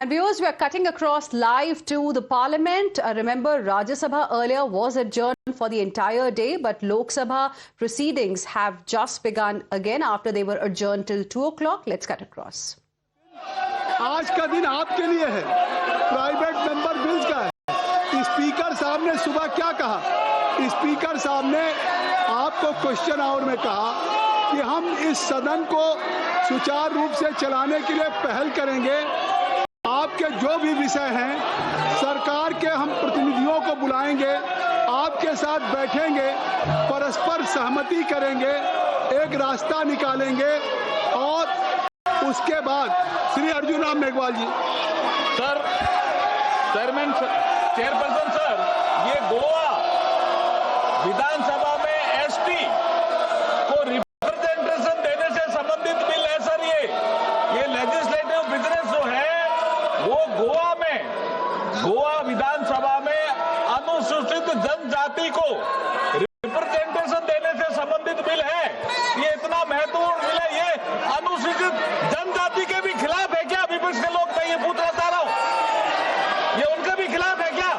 And viewers, we are cutting across live to the Parliament. Remember, Rajya Sabha earlier was adjourned for the entire day, but Lok Sabha proceedings have just begun again after they were adjourned till 2 o'clock. Let's cut across. आज का दिन आपके लिए है, private member bills का है। Speaker साहब ने सुबह क्या कहा? स्पीकर साहब ने आपको क्वेश्चन आवर में कहा कि हम इस सदन को सुचारू रूप से चलाने के लिए पहल करेंगे। आपके जो भी विषय हैं, सरकार के हम प्रतिनिधियों को बुलाएंगे, आपके साथ बैठेंगे, परस्पर सहमति करेंगे, एक रास्ता निकालेंगे और उसके बाद श्री अर्जुन राम मेघवाल जी। सर, चेयरपर्सन सर, ये गोवा विधानसभा में एसटी को रिप्रेजेंटेशन देने से संबंधित बिल है सर। ये लेजिस्लेटिव बिजनेस जो है वो गोवा विधानसभा में अनुसूचित जनजाति को रिप्रेजेंटेशन देने से संबंधित बिल है। ये इतना महत्वपूर्ण बिल है, ये अनुसूचित जनजाति के भी खिलाफ है क्या? विपक्ष के लोग, मैं ये पूछना चाह रहा हूं, ये उनके भी खिलाफ है क्या?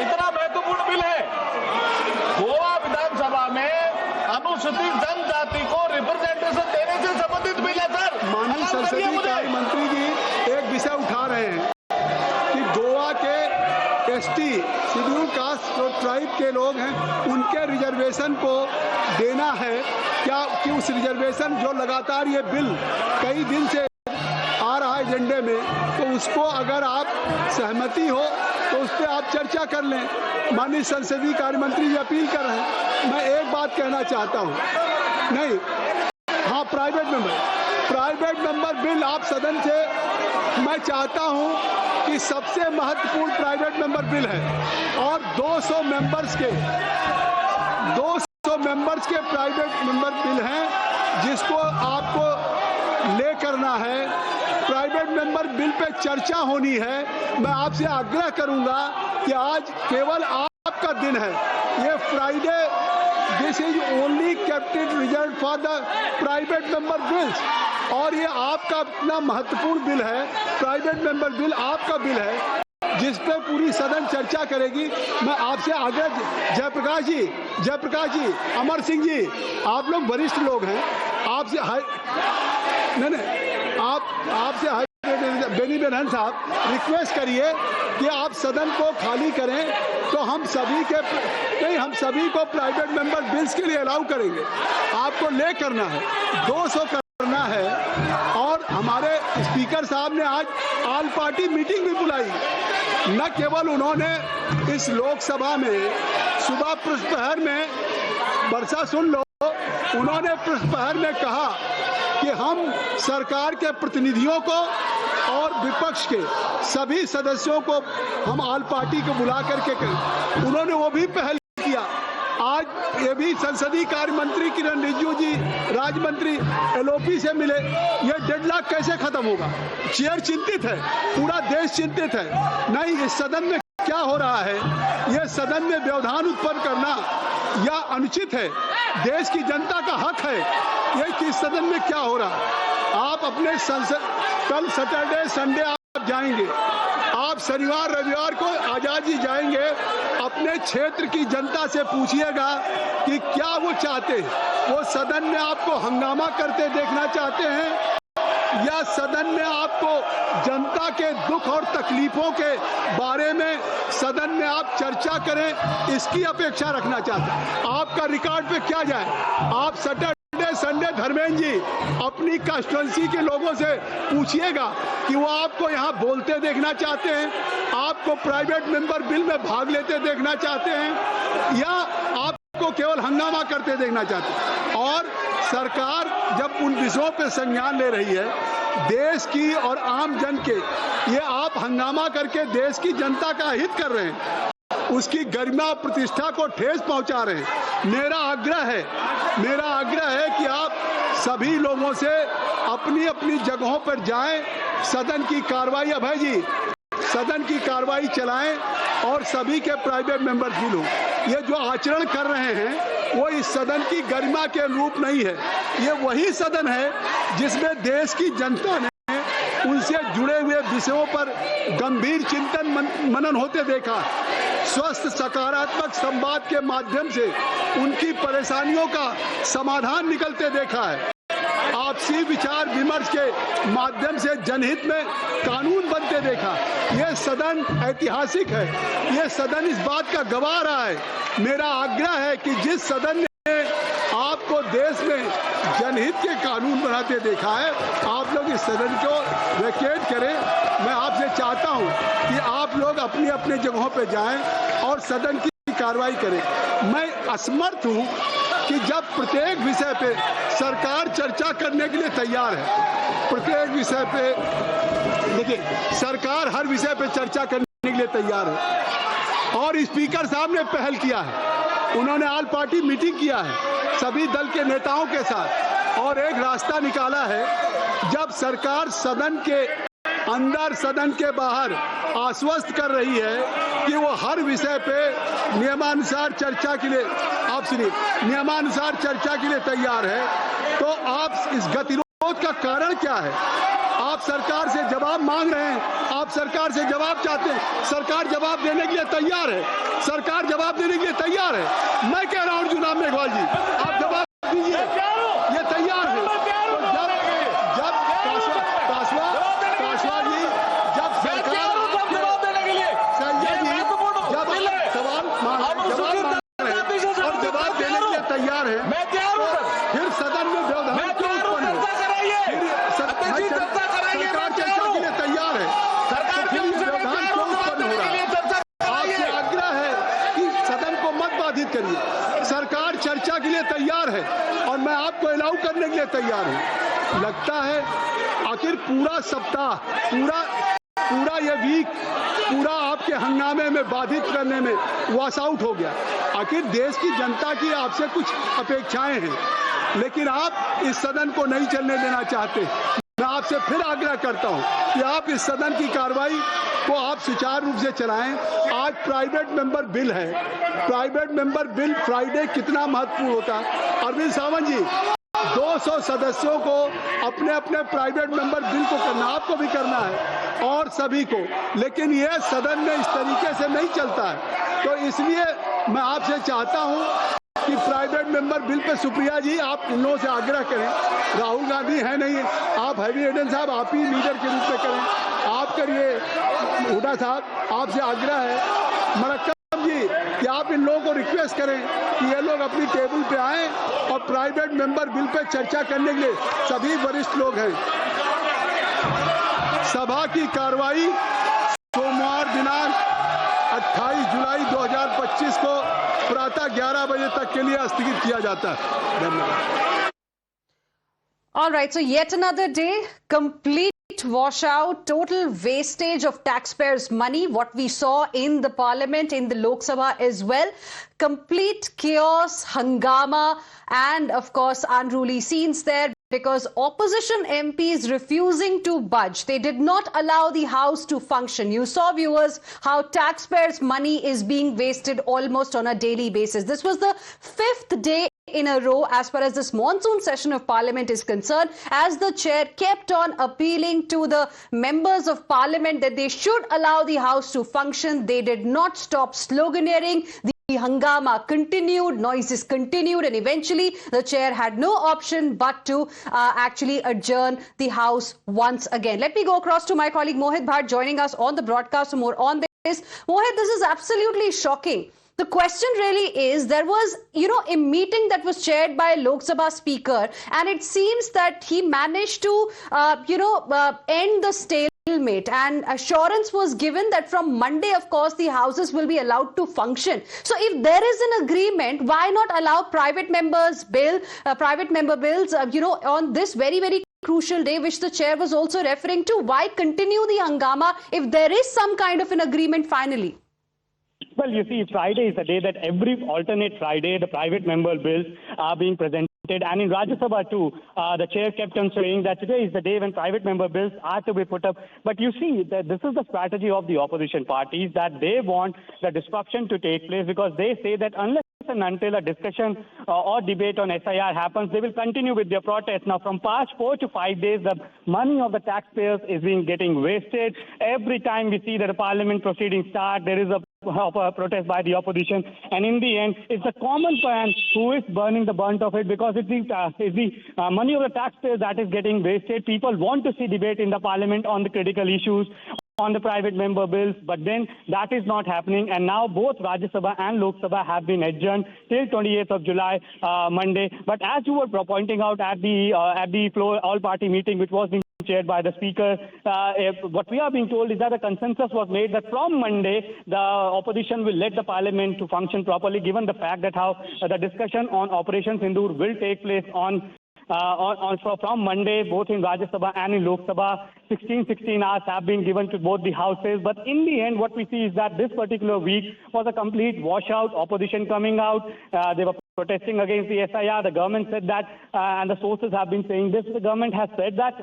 इतना महत्वपूर्ण बिल है। गोवा विधानसभा में अनुसूचित जनजाति को रिप्रेजेंटेशन देने से संबंधित बिल है सर। माननीय संसदीय कार्य मंत्री जी एक विषय उठा रहे हैं कि गोवा के एसटी शेड्यूल कास्ट और ट्राइब के लोग हैं, उनके रिजर्वेशन को देना है क्या? कि उस रिजर्वेशन जो लगातार ये बिल कई दिन से आ रहा है एजेंडे में, तो उसको अगर आप सहमति हो तो उस पर आप चर्चा कर लें। माननीय संसदीय कार्य मंत्री जी अपील कर रहे हैं। मैं एक बात कहना चाहता हूँ, नहीं, हाँ, प्राइवेट मेंबर बिल आप सदन से, मैं चाहता हूं कि सबसे महत्वपूर्ण प्राइवेट मेंबर बिल है और 200 मेंबर्स के प्राइवेट मेंबर बिल हैं जिसको आपको ले करना है। प्राइवेट मेंबर बिल पे चर्चा होनी है। मैं आपसे आग्रह करूंगा कि आज केवल आपका दिन है, ये Friday, this is only kept reserve for the private member bills, और ये आपका इतना महत्वपूर्ण बिल है, प्राइवेट मेंबर बिल आपका बिल है जिस पे पूरी सदन चर्चा करेगी। मैं आपसे आग्रह, जयप्रकाश जी, अमर सिंह जी, आप लोग वरिष्ठ लोग हैं, आपसे आपसे बेनी बेनहन साहब रिक्वेस्ट करिए कि आप सदन को खाली करें तो हम सभी को प्राइवेट मेंबर बिल्स के लिए अलाउ करेंगे। आपको ले करना है, 200 करना है। और हमारे स्पीकर साहब ने आज ऑल पार्टी मीटिंग भी बुलाई। न केवल उन्होंने इस लोकसभा में सुबह प्रश्नप्रहर में, वर्षा सुन लो, उन्होंने प्रश्नप्रहर में कहा कि हम सरकार के प्रतिनिधियों को और विपक्ष के सभी सदस्यों को हम ऑल पार्टी को बुला करके करें। उन्होंने वो भी पहल किया। आज ये भी संसदीय कार्य मंत्री किरण रिजिजू जी, राज्य मंत्री एलओपी से मिले। ये डेडलॉक कैसे खत्म होगा? चेयर चिंतित है, पूरा देश चिंतित है। नहीं, इस सदन में क्या हो रहा है? यह सदन में व्यवधान उत्पन्न करना या अनुचित है। देश की जनता का हक है ये कि सदन में क्या हो रहा है। आप अपने कल सैटरडे संडे आप जाएंगे, आप शनिवार रविवार को आजाद जी जाएंगे, अपने क्षेत्र की जनता से पूछिएगा कि क्या वो चाहते हैं। वो सदन में आपको हंगामा करते देखना चाहते हैं या सदन में आपको जनता के दुख और तकलीफों के बारे में सदन में आप चर्चा करें, इसकी अपेक्षा रखना चाहते हैं। आपका रिकॉर्ड पे क्या जाए? आप सैटरडे संडे धर्मेंद्र जी अपनी कंस्टिट्यूएंसी के लोगों से पूछिएगा कि वो आपको यहाँ बोलते देखना चाहते हैं, आपको प्राइवेट मेंबर बिल में भाग लेते देखना चाहते हैं, या आपको केवल हंगामा करते देखना चाहते हैं। और सरकार जब उन विषयों पर संज्ञान ले रही है, देश की और आम जन के, ये आप हंगामा करके देश की जनता का हित कर रहे हैं, उसकी गरिमा और प्रतिष्ठा को ठेस पहुंचा रहे हैं। मेरा आग्रह है कि आप सभी लोगों से अपनी अपनी जगहों पर जाएं, सदन की कार्रवाई, अभय जी, सदन की कार्रवाई चलाएं और सभी के प्राइवेट मेंबर बिल हो। ये जो आचरण कर रहे हैं वो इस सदन की गरिमा के अनुरूप नहीं है। ये वही सदन है जिसमें देश की जनता ने उनसे जुड़े हुए विषयों पर गंभीर चिंतन मनन होते देखा। स्वस्थ सकारात्मक संवाद के माध्यम से उनकी परेशानियों का समाधान निकलते देखा है। आपसी विचार विमर्श के माध्यम से जनहित में कानून बनते देखा। यह सदन ऐतिहासिक है। यह सदन इस बात का गवाह रहा है। मेरा आग्रह है कि जिस सदन ने आपको देश में जनहित के कानून बनाते देखा है, आप लोग इस सदन को वैकेट करें। मैं आपसे चाहता हूं कि आप लोग अपनी अपनी जगहों पर जाएं और सदन की कार्रवाई करें। मैं असमर्थ हूं कि जब प्रत्येक विषय पे सरकार चर्चा करने के लिए तैयार है, प्रत्येक विषय पे देखिए सरकार हर विषय पे चर्चा करने के लिए तैयार है और स्पीकर साहब ने पहल किया है। उन्होंने ऑल पार्टी मीटिंग किया है सभी दल के नेताओं के साथ और एक रास्ता निकाला है। जब सरकार सदन के अंदर सदन के बाहर आश्वस्त कर रही है कि वो हर विषय पे नियमानुसार चर्चा के लिए, आप सुनिए, नियमानुसार चर्चा के लिए तैयार है, तो आप इस गतिरोध का कारण क्या है? आप सरकार से जवाब मांग रहे हैं, आप सरकार से जवाब चाहते हैं, सरकार जवाब देने के लिए तैयार है, सरकार जवाब देने के लिए तैयार है। मैं कह रहा हूं जुनाब मेघवाल जी, आप जवाब दीजिए, ये तैयार है। सरकार चर्चा के लिए तैयार है और मैं आपको अलाउ करने के लिए तैयार हूं। लगता है आखिर पूरा सप्ताह, पूरा ये वीक पूरा आपके हंगामे में बाधित करने में वॉश आउट हो गया। आखिर देश की जनता की आपसे कुछ अपेक्षाएं हैं, लेकिन आप इस सदन को नहीं चलने देना चाहते। मैं आपसे फिर आग्रह करता हूं कि आप इस सदन की कार्रवाई को आप सुचारू रूप से चलाएं। आज प्राइवेट मेंबर बिल है, प्राइवेट मेंबर बिल फ्राइडे कितना महत्वपूर्ण होता है। अरविंद सावंत जी, 200 सदस्यों को अपने अपने प्राइवेट मेंबर बिल को करना, आपको भी करना है और सभी को, लेकिन यह सदन में इस तरीके से नहीं चलता है। तो इसलिए मैं आपसे चाहता हूं कि private member bill pay Supriya जी आप इन लोगों से आग्रह करें। राहुल गांधी है नहीं, आप हैवी एडेन साहब आप ही लीडर के रूप में करें, आप करिए। हुड्डा साहब आपसे आग्रह है, मरक्कम जी, कि आप इन लोगों को रिक्वेस्ट करें कि ये लोग अपनी टेबल पे आएं और प्राइवेट मेंबर बिल पे चर्चा करने के लिए सभी वरिष्ठ लोग हैं। सभा की कार्रवाई सोमवार दिनांक 28 जुलाई 2025 को प्रातः 11 बजे तक के लिए स्थगित किया जाता है। धन्यवाद। All right, so yet another day, complete washout, total wastage of taxpayers' money. What we saw in the parliament, in the Lok Sabha as well. Complete chaos, hangama, and of course, unruly scenes there. Because opposition MPs refusing to budge. They did not allow the House to function. You saw, viewers, how taxpayers' money is being wasted almost on a daily basis. This was the 5th day in a row as far as this monsoon session of Parliament is concerned, as the chair kept on appealing to the members of Parliament that they should allow the House to function. They did not stop sloganeering. The hangama continued, noises continued, and eventually the chair had no option but to actually adjourn the House once again. Let me go across to my colleague Mohit Bhatt joining us on the broadcast for more on this. Mohit, this is absolutely shocking. The question really is, there was, a meeting that was chaired by Lok Sabha Speaker, and it seems that he managed to, end the stalemate, and assurance was given that from Monday, of course, the houses will be allowed to function. So if there is an agreement, why not allow private member bills, on this very, very crucial day, which the chair was also referring to? Why continue the hangama if there is some kind of an agreement finally? Well, you see, Friday is the day that every alternate Friday, the private member bills are being presented. And in Rajya Sabha too, the chair kept on saying that today is the day when private member bills are to be put up. But you see, that this is the strategy of the opposition parties, that they want the disruption to take place because they say that unless and until a discussion or debate on SIR happens, they will continue with their protest. Now, from past 4 to 5 days, the money of the taxpayers is being getting wasted. Every time we see that the parliament proceedings start, there is a protest by the opposition, and in the end, it's the common man who is burning the brunt of it, because it's the money of the taxpayers that is getting wasted. People want to see debate in the parliament on the critical issues, on the private member bills, but then that is not happening, and now both Rajya Sabha and Lok Sabha have been adjourned till 28th of July, Monday. But as you were pointing out at the floor all-party meeting, which was being chaired by the speaker, what we are being told is that a consensus was made that from Monday the opposition will let the parliament to function properly, given the fact that how the discussion on Operation Sindoor will take place from Monday, both in Rajya Sabha and in Lok Sabha. 16 hours have been given to both the houses. But in the end, what we see is that this particular week was a complete washout. Opposition coming out. They were protesting against the SIR. The government said that, and the sources have been saying this. The government has said that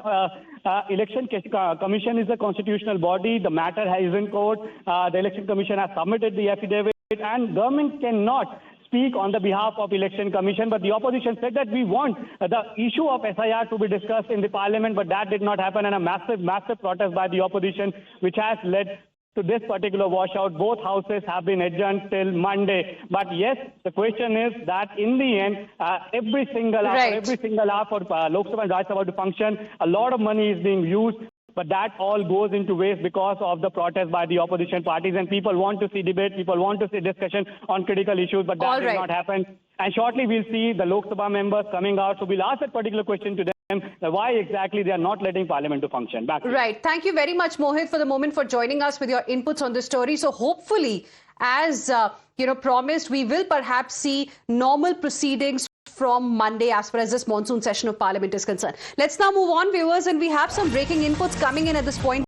Election Commission is a constitutional body. The matter is in court. The Election Commission has submitted the affidavit, and government cannot speak on the behalf of Election Commission, but the opposition said that we want the issue of SIR to be discussed in the parliament, but that did not happen, and a massive protest by the opposition, which has led to this particular washout. Both houses have been adjourned till Monday. But yes, the question is that in the end, every single hour for Lok Sabha and Rajya Sabha to function, a lot of money is being used. But that all goes into waste because of the protest by the opposition parties, and people want to see debate, people want to see discussion on critical issues, but that did not happen. And shortly we'll see the Lok Sabha members coming out, so we'll ask that particular question to them, why exactly they are not letting parliament to function. Back to you. Thank you very much, Mohit, for the moment, for joining us with your inputs on this story. So hopefully, as promised, we will perhaps see normal proceedings from Monday as far as this monsoon session of Parliament is concerned. Let's now move on, viewers, and we have some breaking inputs coming in at this point.